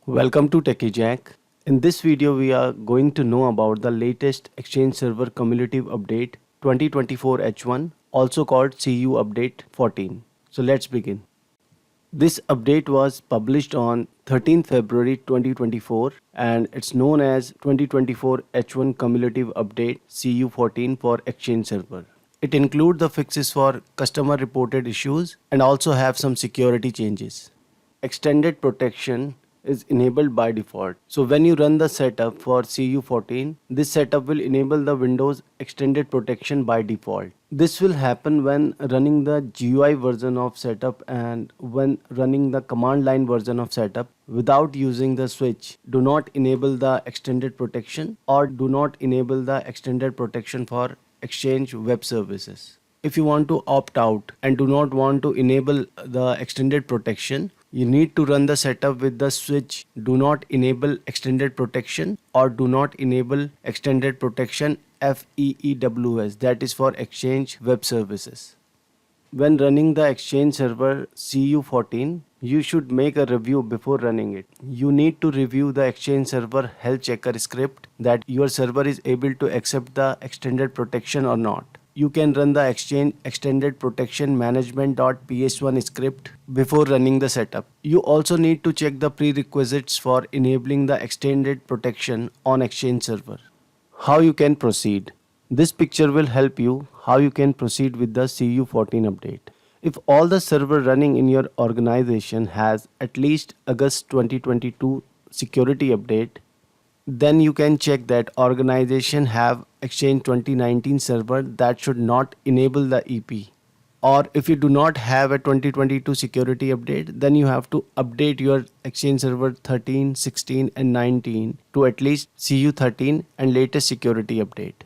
Welcome to Techi. In this video, we are going to know about the latest Exchange Server Cumulative Update 2024 H1, also called CU Update 14. So let's begin. This update was published on 13th February 2024 and it's known as 2024 H1 Cumulative Update CU14 for Exchange Server. It includes the fixes for customer reported issues and also have some security changes. Extended protection is enabled by default. So when you run the setup for CU14, this setup will enable the Windows extended protection by default. This will happen when running the GUI version of setup and when running the command line version of setup without using the switch. Do not enable the extended protection or do not enable the extended protection for Exchange web services. If you want to opt out and do not want to enable the extended protection, you need to run the setup with the switch do not enable extended protection or do not enable extended protection FEEWS, that is for Exchange web services. When running the Exchange server CU14, you should make a review before running it. You need to review the Exchange server health checker script that your server is able to accept the extended protection or not. You can run the Exchange extended protection management.ps1 script before running the setup. You also need to check the prerequisites for enabling the extended protection on Exchange server. How you can proceed. This picture will help you how you can proceed with the CU14 update. If all the server running in your organization has at least August 2022 security update, then you can check that organization have Exchange 2019 server that should not enable the EP. Or if you do not have a 2022 security update, then you have to update your Exchange server 13, 16 and 19 to at least CU13 and latest security update.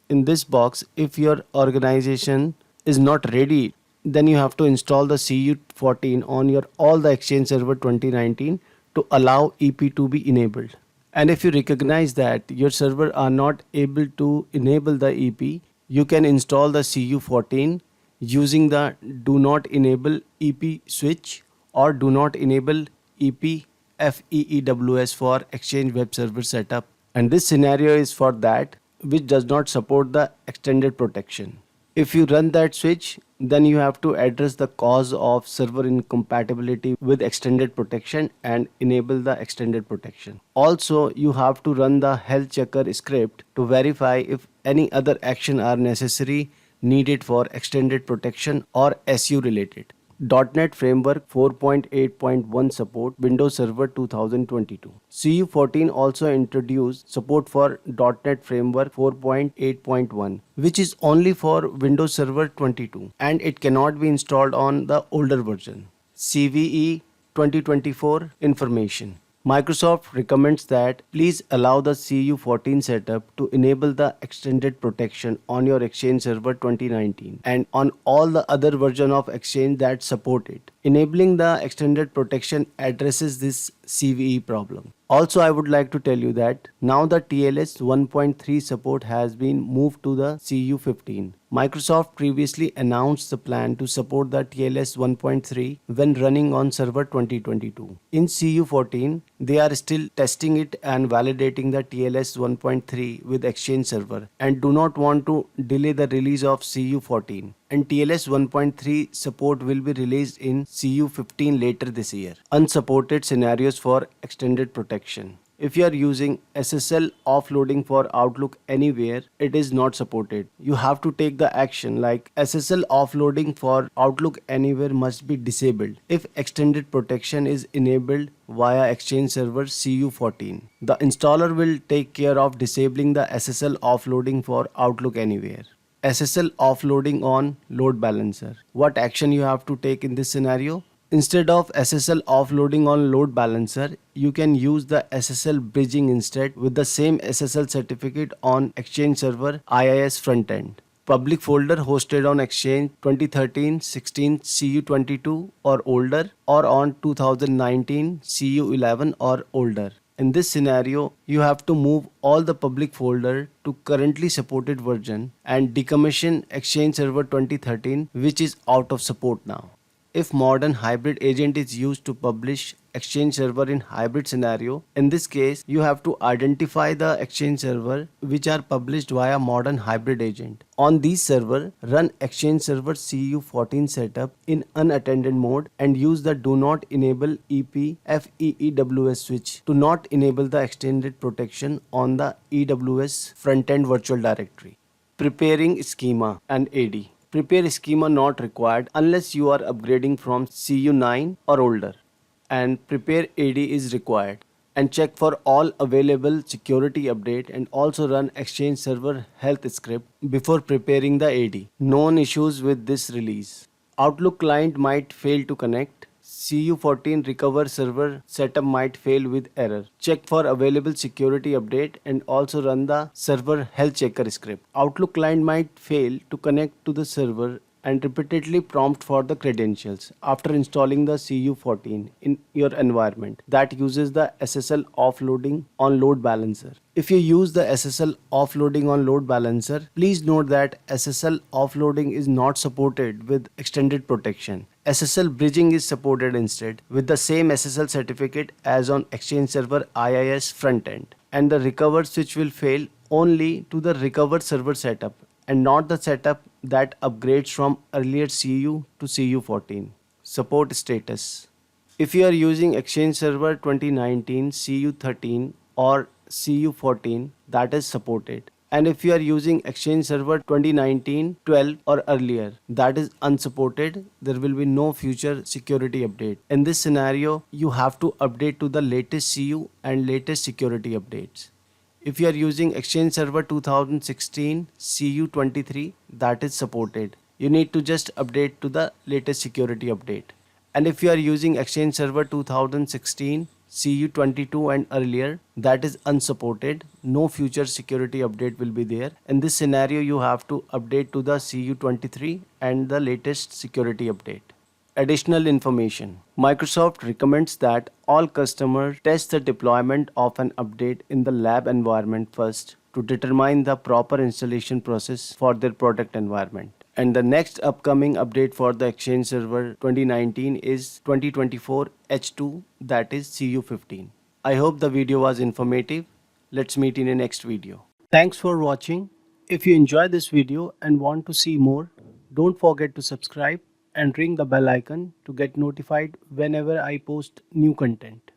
In this box, if your organization is not ready, then you have to install the CU14 on your all the Exchange server 2019 to allow EP to be enabled. And if you recognize that your server are not able to enable the EP, you can install the CU14 using the do not enable EP switch or do not enable EP FEEWS for Exchange web server setup. And this scenario is for that which does not support the extended protection. If you run that switch, then you have to address the cause of server incompatibility with extended protection and enable the extended protection. Also, you have to run the health checker script to verify if any other action are necessary needed for extended protection or SU related. .NET Framework 4.8.1 support Windows Server 2022. CU14 also introduced support for .NET Framework 4.8.1, which is only for Windows Server 22 and it cannot be installed on the older version. CVE 2024 information. Microsoft recommends that please allow the CU14 setup to enable the extended protection on your Exchange Server 2019 and on all the other version of Exchange that support it. Enabling the extended protection addresses this CVE problem. Also, I would like to tell you that now the TLS 1.3 support has been moved to the CU15. Microsoft previously announced the plan to support the TLS 1.3 when running on server 2022. In CU14, they are still testing it and validating the TLS 1.3 with Exchange server and do not want to delay the release of CU14. And TLS 1.3 support will be released in CU15 later this year. Unsupported scenarios for extended protection. If you are using SSL offloading for Outlook Anywhere, it is not supported. You have to take the action like SSL offloading for Outlook Anywhere must be disabled if extended protection is enabled via Exchange Server CU14. The installer will take care of disabling the SSL offloading for Outlook Anywhere. SSL offloading on load balancer. What action you have to take in this scenario? Instead of SSL offloading on load balancer, you can use the SSL bridging instead with the same SSL certificate on Exchange Server IIS frontend. Public folder hosted on Exchange 2013, 16 CU22 or older or on 2019 CU11 or older. In this scenario, you have to move all the public folder to currently supported version and decommission Exchange Server 2013 which is out of support now. If modern hybrid agent is used to publish Exchange server in hybrid scenario. In this case, you have to identify the Exchange server which are published via modern hybrid agent. On these server, run Exchange server CU14 setup in unattended mode and use the do not enable EP FEEWS switch to not enable the extended protection on the EWS front-end virtual directory. Preparing schema and AD. Prepare schema not required unless you are upgrading from CU9 or older, and prepare AD is required. And check for all available security update and also run Exchange Server health script before preparing the AD. Known issues with this release. Outlook client might fail to connect. CU14 recover server setup might fail with error. Check for available security update and also run the server health checker script. Outlook client might fail to connect to the server and repeatedly prompt for the credentials after installing the CU14 in your environment that uses the SSL offloading on load balancer. If you use the SSL offloading on load balancer, please note that SSL offloading is not supported with extended protection. SSL bridging is supported instead with the same SSL certificate as on Exchange Server IIS front end, and the recover switch will fail only to the recovered server setup and not the setup that upgrades from earlier CU to CU14. Support status. If you are using Exchange Server 2019 CU13 or CU14, that is supported. And if you are using Exchange Server 2019 12 or earlier, that is unsupported, there will be no future security update. In this scenario, you have to update to the latest CU and latest security updates. If you are using Exchange Server 2016 CU23, that is supported. You need to just update to the latest security update. And if you are using Exchange Server 2016 CU22 and earlier, that is unsupported. No future security update will be there. In this scenario, you have to update to the CU23 and the latest security update. Additional information. Microsoft recommends that all customers test the deployment of an update in the lab environment first to determine the proper installation process for their product environment. And the next upcoming update for the Exchange Server 2019 is 2024 H2, that is CU15. I hope the video was informative. Let's meet in the next video. Thanks for watching. If you enjoy this video and want to see more, don't forget to subscribe and ring the bell icon to get notified whenever I post new content.